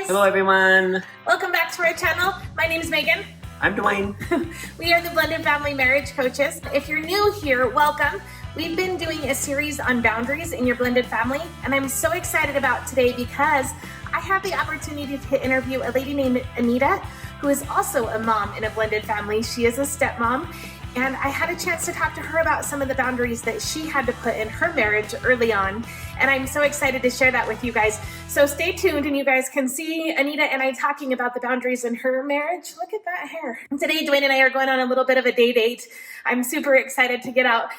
guys! Hello everyone! Welcome back to our channel. My name is Megan. I'm Dwayne. We are the Blended Family Marriage Coaches. If you're new here, welcome. We've been doing a series on boundaries in your blended family, and I'm so excited about today because I have the opportunity to interview a lady named Anita, who is also a mom in a blended family. She is a stepmom, and I had a chance to talk to her about some of the boundaries that she had to put in her marriage early on, and I'm so excited to share that with you guys. So stay tuned and you guys can see Anita and I talking about the boundaries in her marriage. Look at that hair. Today, Dwayne and I are going on a little bit of a day date. I'm super excited to get out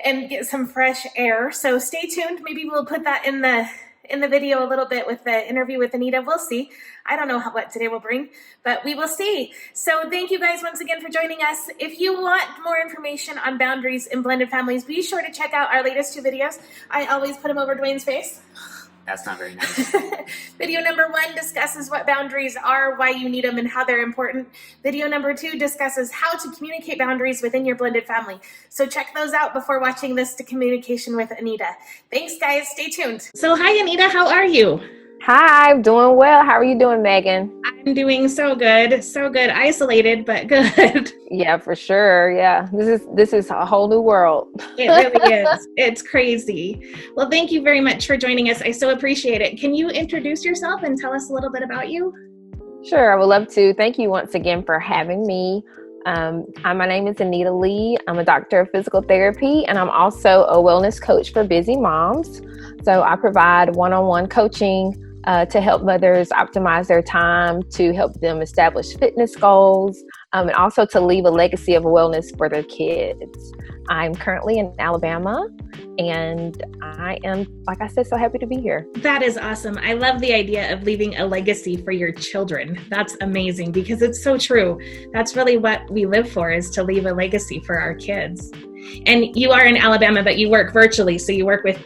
and get some fresh air. So stay tuned. Maybe we'll put that in the video a little bit with the interview with Anita. We'll see. I don't know what today will bring, but we will see. So thank you guys once again for joining us. If you want more information on boundaries in blended families, be sure to check out our latest two videos. I always put them over Dwayne's face. That's not very nice. Video number 1 discusses what boundaries are, why you need them, and how they're important. Video number 2 discusses how to communicate boundaries within your blended family. So check those out before watching this to communication with Anita. Thanks, guys. Stay tuned. So hi, Anita. How are you? Hi, I'm doing well. How are you doing, Megan? I'm doing so good. So good. Isolated, but good. Yeah, for sure. Yeah. This is a whole new world. It really is. It's crazy. Well, thank you very much for joining us. I so appreciate it. Can you introduce yourself and tell us a little bit about you? Sure, I would love to. Thank you once again for having me. My name is Anita Lee. I'm a doctor of physical therapy, and I'm also a wellness coach for busy moms. So I provide one-on-one coaching to help mothers optimize their time, to help them establish fitness goals, and also to leave a legacy of wellness for their kids. I'm currently in Alabama, and I am, like I said, so happy to be here. That is awesome. I love the idea of leaving a legacy for your children. That's amazing because it's so true. That's really what we live for, is to leave a legacy for our kids. And you are in Alabama, but you work virtually. So you work with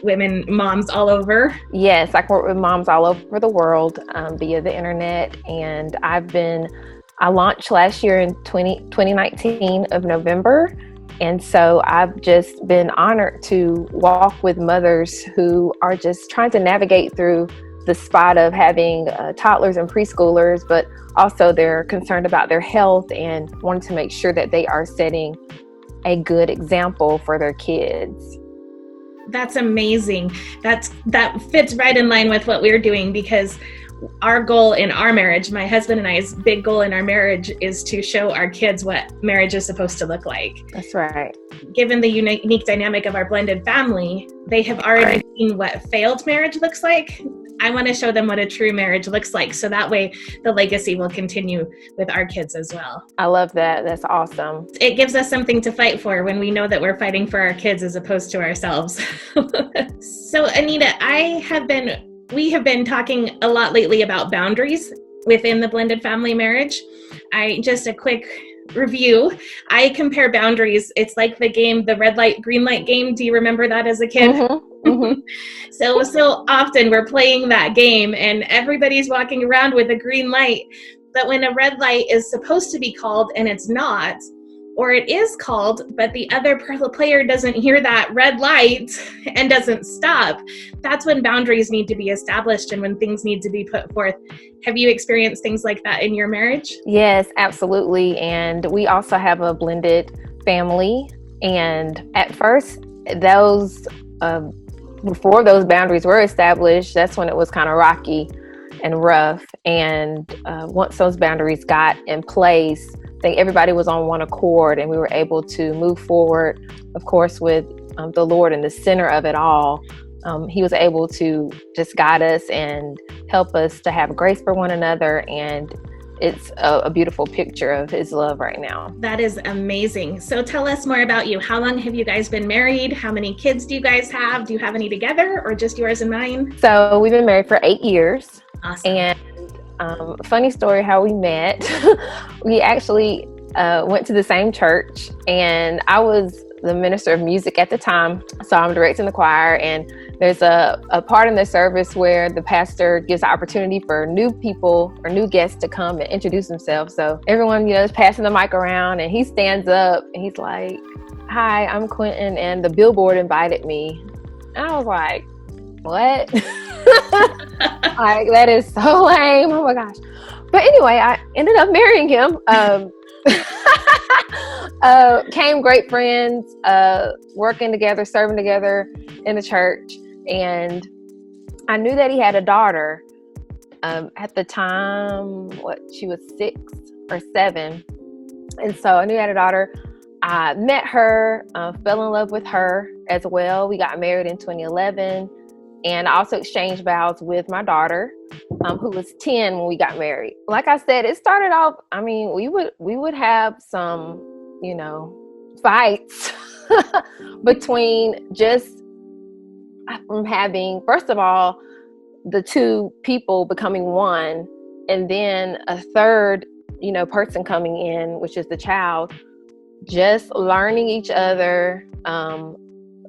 moms all over? Yes, I work with moms all over the world via the internet. And I launched last year in 2019 of November. And so I've just been honored to walk with mothers who are just trying to navigate through the spot of having toddlers and preschoolers, but also they're concerned about their health and wanting to make sure that they are setting a good example for their kids. That's amazing. That fits right in line with what we're doing, because our goal in our marriage, my husband and I's big goal in our marriage, is to show our kids what marriage is supposed to look like. That's right. Given the unique dynamic of our blended family, they have already seen what failed marriage looks like. I want to show them what a true marriage looks like, so that way the legacy will continue with our kids as well. I love that. That's awesome. It gives us something to fight for when we know that we're fighting for our kids as opposed to ourselves. So Anita, we have been talking a lot lately about boundaries within the blended family marriage. Just a quick review. I compare boundaries. It's like the game, the red light, green light game. Do you remember that as a kid? Mm-hmm. Mm-hmm. So often we're playing that game and everybody's walking around with a green light. But when a red light is supposed to be called and it's not, or it is called, but the other player doesn't hear that red light and doesn't stop, that's when boundaries need to be established and when things need to be put forth. Have you experienced things like that in your marriage? Yes, absolutely. And we also have a blended family. And at first, before those boundaries were established, that's when it was kind of rocky and rough. And once those boundaries got in place, I think everybody was on one accord and we were able to move forward, of course, with the Lord in the center of it all. He was able to just guide us and help us to have grace for one another. And it's a beautiful picture of his love right now. That is amazing. So tell us more about you. How long have you guys been married? How many kids do you guys have? Do you have any together or just yours and mine? So we've been married for 8 years. Awesome. And funny story how we met. We actually went to the same church, and I was the minister of music at the time. So I'm directing the choir, and there's a part in the service where the pastor gives the opportunity for new people or new guests to come and introduce themselves. So everyone, is passing the mic around, and he stands up and he's like, "Hi, I'm Quentin, and the Billboard invited me." And I was like, "What?" Like, that is so lame. Oh my gosh. But anyway, I ended up marrying him. Came great friends, working together, serving together in the church. And I knew that he had a daughter. At the time, she was 6 or 7. And so I knew he had a daughter. I met her, fell in love with her as well. We got married in 2011. And I also exchanged vows with my daughter, who was 10 when we got married. Like I said, it started off, I mean, we would have some, fights between just from having, first of all, the two people becoming one, and then a third, person coming in, which is the child, just learning each other,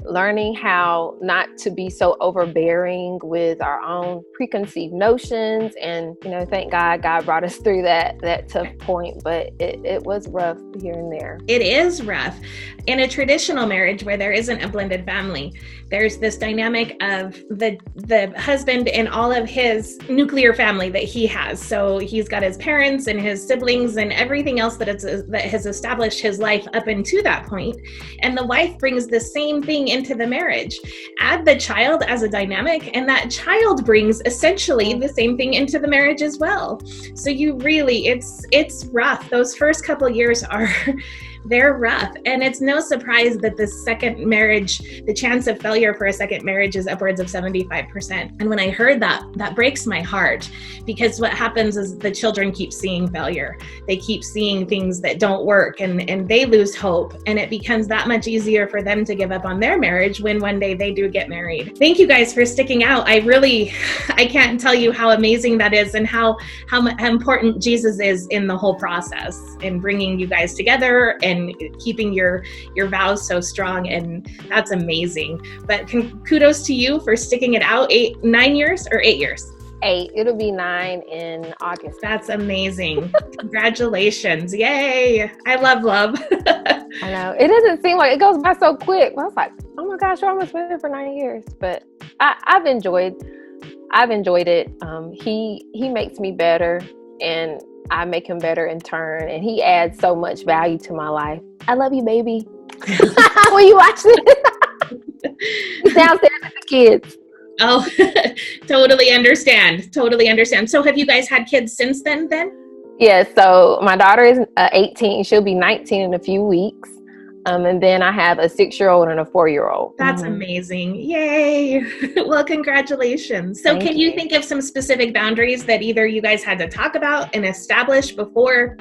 learning how not to be so overbearing with our own preconceived notions. And, thank God brought us through that tough point, but it was rough here and there. It is rough. In a traditional marriage where there isn't a blended family, there's this dynamic of the husband and all of his nuclear family that he has. So he's got his parents and his siblings and everything else that has established his life up until that point. And the wife brings the same thing into the marriage. Add the child as a dynamic, and that child brings essentially the same thing into the marriage as well. So it's rough. Those first couple years they're rough. And it's no surprise that the second marriage, the chance of failure for a second marriage is upwards of 75%. And when I heard that breaks my heart, because what happens is the children keep seeing failure. They keep seeing things that don't work, and they lose hope. And it becomes that much easier for them to give up on their marriage when one day they do get married. Thank you guys for sticking out. I can't tell you how amazing that is, and how important Jesus is in the whole process, in bringing you guys together and keeping your vows so strong. And that's amazing. But kudos to you for sticking it out. 9 years or 8 years? 8. It'll be 9 in August. That's amazing. Congratulations. Yay. I love. I know. It doesn't seem like it goes by so quick. I was like, oh my gosh, we're almost married for 9 years. But I've enjoyed it. He makes me better, and I make him better in turn, and he adds so much value to my life. I love you, baby. When you watch this, he's downstairs with the kids. Oh, totally understand. So have you guys had kids since then? Yeah, so my daughter is 18. She'll be 19 in a few weeks. And then I have a 6-year-old and a 4-year-old. That's amazing. Yay. Well, congratulations. So can you think of some specific boundaries that either you guys had to talk about and establish before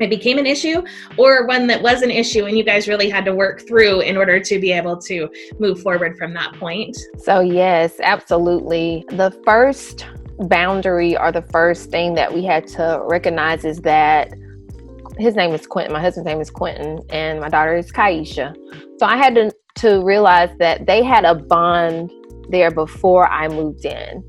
it became an issue, or one that was an issue and you guys really had to work through in order to be able to move forward from that point? So yes, absolutely. The first boundary, or the first thing that we had to recognize, is that his name is Quentin. My husband's name is Quentin, and my daughter is Kaisha. So I had to realize that they had a bond there before I moved in.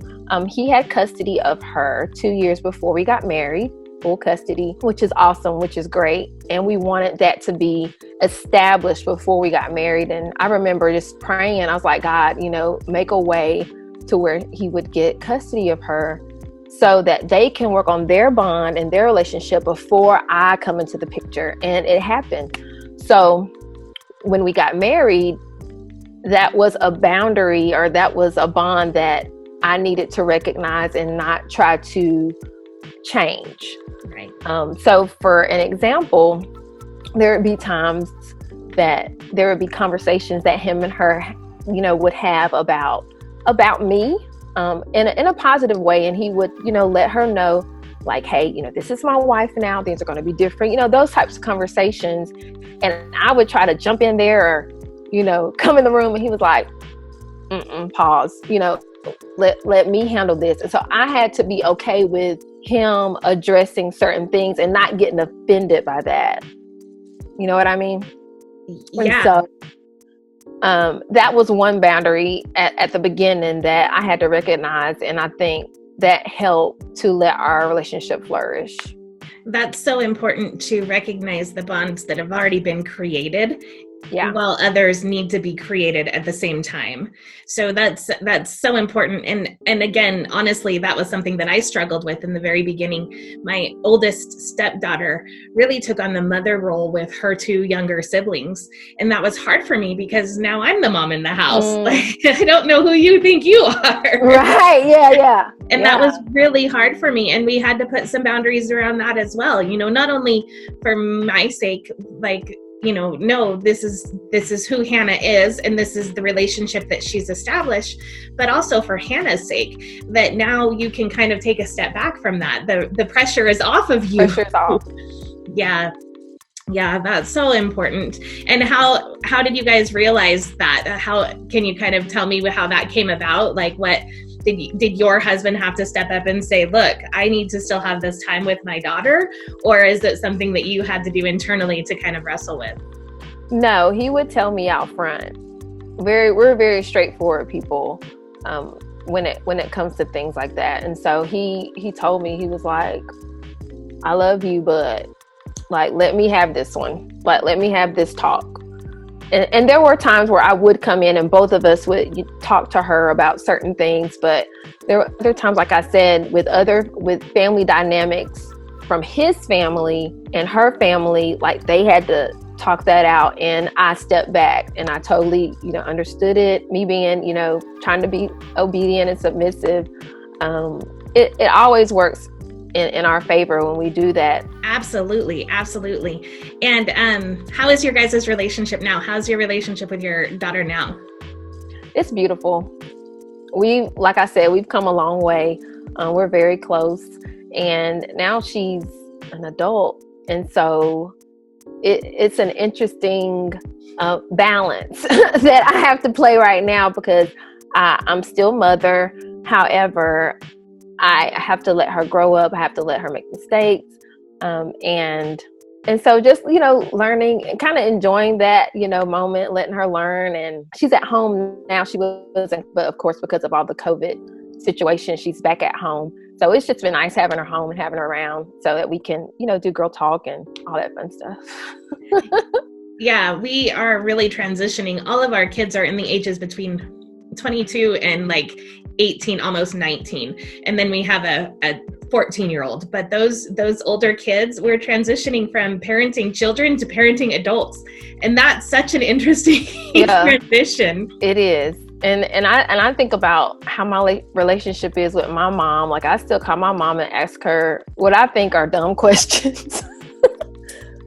He had custody of her 2 years before we got married, full custody, which is awesome, which is great. And we wanted that to be established before we got married. And I remember just praying, I was like, God, make a way to where he would get custody of her, so that they can work on their bond and their relationship before I come into the picture. And it happened. So when we got married, that was a boundary, or that was a bond that I needed to recognize and not try to change. Right. So for an example, there would be times that there would be conversations that him and her, would have about me, in a positive way. And he would, let her know, like, hey, this is my wife now, things are going to be different, those types of conversations. And I would try to jump in there, or, come in the room, and he was like, pause, let me handle this. And so I had to be okay with him addressing certain things and not getting offended by that. You know what I mean? Yeah. And so that was one boundary at the beginning that I had to recognize, and I think that helped to let our relationship flourish. That's so important, to recognize the bonds that have already been created Yeah. while others need to be created at the same time. So that's so important. And again, honestly, that was something that I struggled with in the very beginning. My oldest stepdaughter really took on the mother role with her two younger siblings. And that was hard for me because now I'm the mom in the house. Like, I don't know who you think you are. Right. Yeah. And that was really hard for me. And we had to put some boundaries around that as well. Not only for my sake, like, no, this is who Hannah is, and this is the relationship that she's established, but also for Hannah's sake, that now you can kind of take a step back from that. The pressure is off of you. Pressure's off. Yeah, that's so important. And how did you guys realize that? How can you kind of tell me how that came about? Like, what did your husband have to step up and say, look, I need to still have this time with my daughter? Or is it something that you had to do internally to kind of wrestle with? No, he would tell me out front. We're very straightforward people when it comes to things like that. And so he told me, he was like, I love you, but like, let me have this one. Like, let me have this talk. And there were times where I would come in and both of us would talk to her about certain things. But there were other times, like I said, with family dynamics from his family and her family, like they had to talk that out. And I stepped back and I totally, understood it. Me being, trying to be obedient and submissive. It always works in our favor when we do that. Absolutely. And how is your guys' relationship now? How's your relationship with your daughter now? It's beautiful. Like I said, we've come a long way. We're very close. And now she's an adult. And so it's an interesting balance that I have to play right now because I'm still mother. However, I have to let her grow up. I have to let her make mistakes. And so just, learning and kind of enjoying that, moment, letting her learn. And she's at home now. She wasn't, but of course, because of all the COVID situation, she's back at home. So it's just been nice having her home and having her around so that we can, do girl talk and all that fun stuff. Yeah, we are really transitioning. All of our kids are in the ages between 22 and like 18, almost 19. And then we have a 14-year-old. But those older kids, we're transitioning from parenting children to parenting adults. And that's such an interesting transition. It is. And I think about how my relationship is with my mom. Like, I still call my mom and ask her what I think are dumb questions.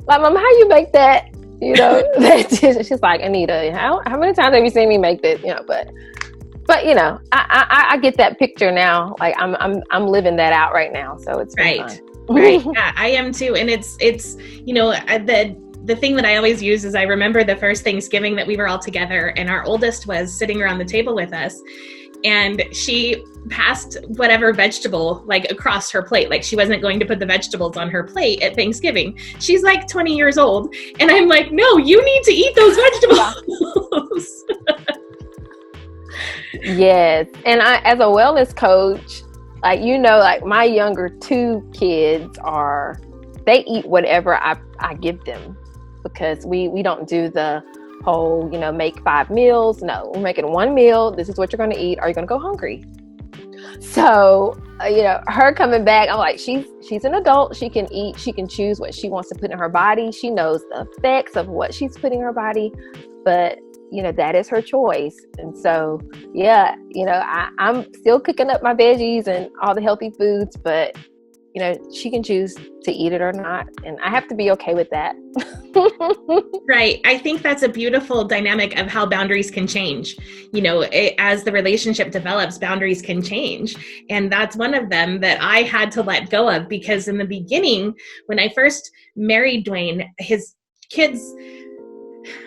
Like, Mom, how you make that? She's like, Anita, how many times have you seen me make this? But I get that picture now. Like, I'm living that out right now. So it's right. fun. Right. Yeah, I am too. And it's the thing that I always use is I remember the first Thanksgiving that we were all together and our oldest was sitting around the table with us and she passed whatever vegetable like across her plate. Like, she wasn't going to put the vegetables on her plate at Thanksgiving. She's like 20 years old. And I'm like, no, you need to eat those vegetables. Yes. And I, as a wellness coach, like, like my younger two kids they eat whatever I give them because we don't do the whole, make 5 meals. No, we're making one meal. This is what you're going to eat. Are you going to go hungry? So, her coming back, I'm like, she's an adult. She can eat. She can choose what she wants to put in her body. She knows the effects of what she's putting in her body, but that is her choice. And so, I'm still cooking up my veggies and all the healthy foods, but she can choose to eat it or not. And I have to be okay with that. Right. I think that's a beautiful dynamic of how boundaries can change. As the relationship develops, boundaries can change. And that's one of them that I had to let go of because in the beginning, when I first married Dwayne, his kids,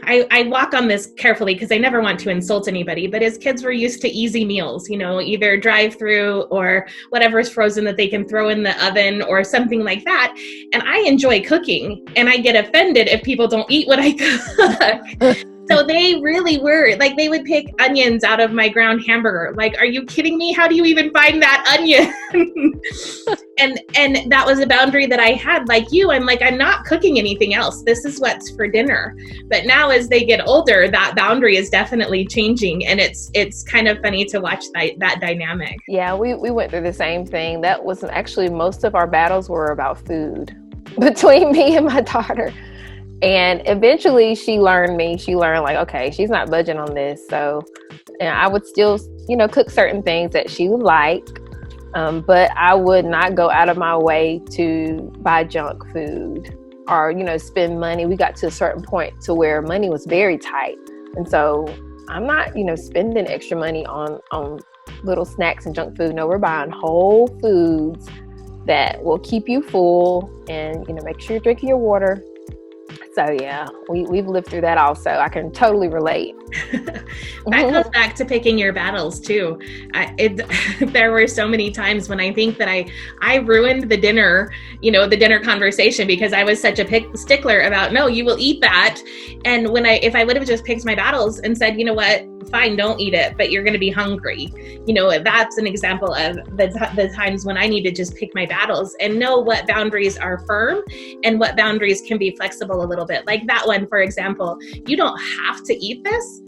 I walk on this carefully because I never want to insult anybody, but his kids were used to easy meals, either drive through or whatever's frozen that they can throw in the oven or something like that. And I enjoy cooking and I get offended if people don't eat what I cook. So they really were, like, they would pick onions out of my ground hamburger. Like, are you kidding me? How do you even find that onion? And that was a boundary that I had. Like you, I'm like, I'm not cooking anything else. This is what's for dinner. But now as they get older, that boundary is definitely changing. And it's kind of funny to watch that dynamic. Yeah, we went through the same thing. That was actually, most of our battles were about food between me and my daughter. And eventually she learned like, okay, she's not budging on this. So I would still, cook certain things that she would like. But I would not go out of my way to buy junk food or, spend money. We got to a certain point to where money was very tight. And so I'm not, spending extra money on little snacks and junk food. No, we're buying whole foods that will keep you full and, make sure you're drinking your water. So yeah, we've lived through that also. I can totally relate. That goes back to picking your battles too. There were so many times when I think that I ruined the dinner, the dinner conversation because I was such a stickler about, no, you will eat that. And if I would have just picked my battles and said, you know what, fine, don't eat it, but you're going to be hungry. That's an example of the times when I need to just pick my battles and know what boundaries are firm and what boundaries can be flexible a little bit. Like that one, for example, you don't have to eat this,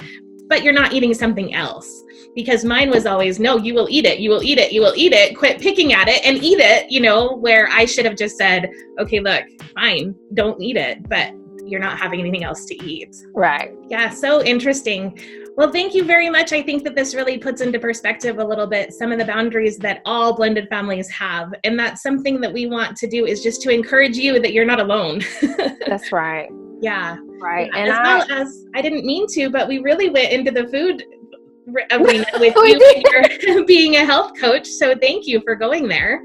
but you're not eating something else. Because mine was always, no, you will eat it, you will eat it, you will eat it, quit picking at it and eat it, where I should have just said, okay, look, fine, don't eat it, but you're not having anything else to eat. Right. Yeah, so interesting. Well, thank you very much. I think that this really puts into perspective a little bit some of the boundaries that all blended families have. And that's something that we want to do, is just to encourage you that you're not alone. That's right. Yeah. Right. Yeah. And well as I didn't mean to, but we really went into the food arena with you and your being a health coach. So thank you for going there.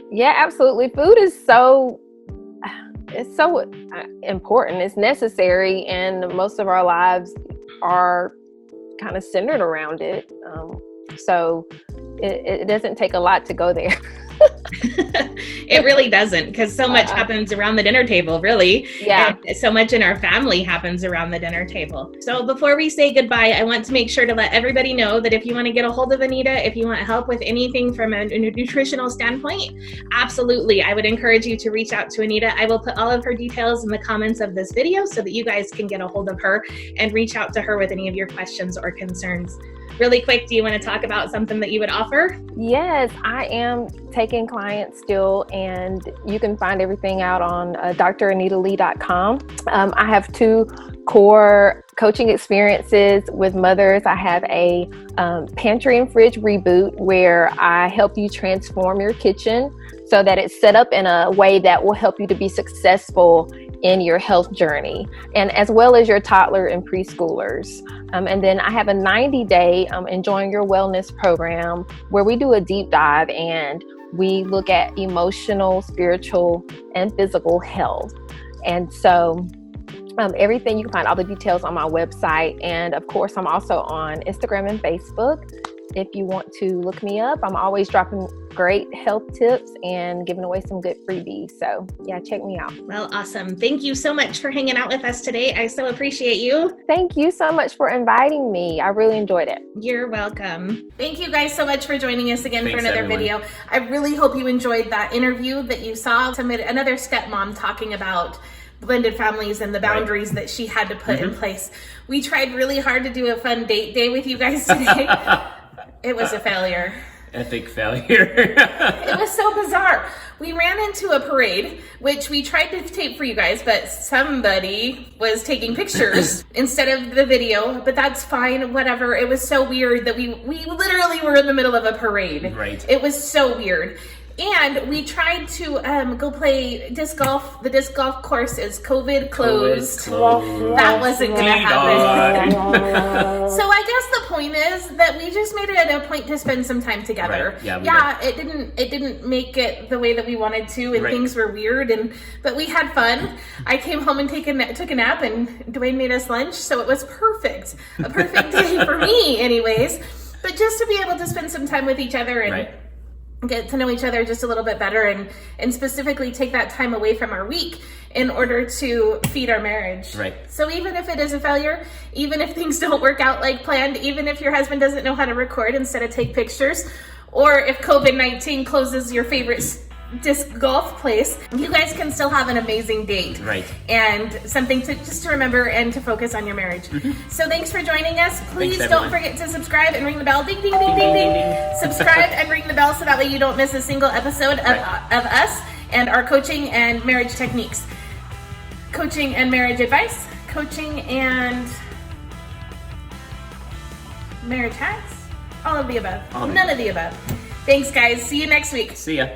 Yeah, absolutely. Food is so important. It's necessary. And most of our lives are kind of centered around it. So it doesn't take a lot to go there. It really doesn't, because so much happens around the dinner table, really. Yeah. And so much in our family happens around the dinner table. So before we say goodbye, I want to make sure to let everybody know that if you want to get a hold of Anita, if you want help with anything from a nutritional standpoint, absolutely, I would encourage you to reach out to Anita. I will put all of her details in the comments of this video so that you guys can get a hold of her and reach out to her with any of your questions or concerns. Really quick, do you want to talk about something that you would offer? Yes, I am taking clients still, and you can find everything out on dranitalee.com. I have 2 core coaching experiences with mothers. I have a pantry and fridge reboot where I help you transform your kitchen so that it's set up in a way that will help you to be successful in your health journey, and as well as your toddler and preschoolers. And then I have a 90-day Enjoying Your Wellness program where we do a deep dive and we look at emotional, spiritual, and physical health. And so everything, you can find all the details on my website. And of course, I'm also on Instagram and Facebook. If you want to look me up, I'm always dropping great health tips and giving away some good freebies. So yeah, check me out. Well, awesome. Thank you so much for hanging out with us today. I so appreciate you. Thank you so much for inviting me. I really enjoyed it. You're welcome. Thank you guys so much for joining us again. Thanks, for another everyone. video. I really hope you enjoyed that interview that you saw. Another stepmom talking about blended families and the boundaries that she had to put in place. We tried really hard to do a fun date day with you guys today. It was a failure. Epic failure. It was so bizarre. We ran into a parade, which we tried to tape for you guys, but somebody was taking pictures instead of the video, but that's fine, whatever. It was so weird that we literally were in the middle of a parade. Right. It was so weird. And we tried to go play disc golf. The disc golf course is COVID closed. That wasn't going to happen. So I guess the point is that we just made it a point to spend some time together. Right. Yeah, it didn't make it the way that we wanted to, and things were weird, but we had fun. I came home and took a nap, and Dwayne made us lunch, so it was perfect. A perfect day for me anyways. But just to be able to spend some time with each other and get to know each other just a little bit better, and specifically take that time away from our week in order to feed our marriage. Right. So even if it is a failure, even if things don't work out like planned, even if your husband doesn't know how to record instead of take pictures, or if COVID-19 closes your favorite disc golf place, you guys can still have an amazing date. Right. And something to just to remember and to focus on your marriage. So thanks for joining us. Please don't forget to subscribe and ring the bell. Ding, ding, ding, ding, ding. Subscribe and ring the bell so that way you don't miss a single episode of us and our coaching and marriage techniques. Coaching and marriage advice, coaching and marriage hacks, all of the above. None of the above. Thanks, guys. See you next week. See ya.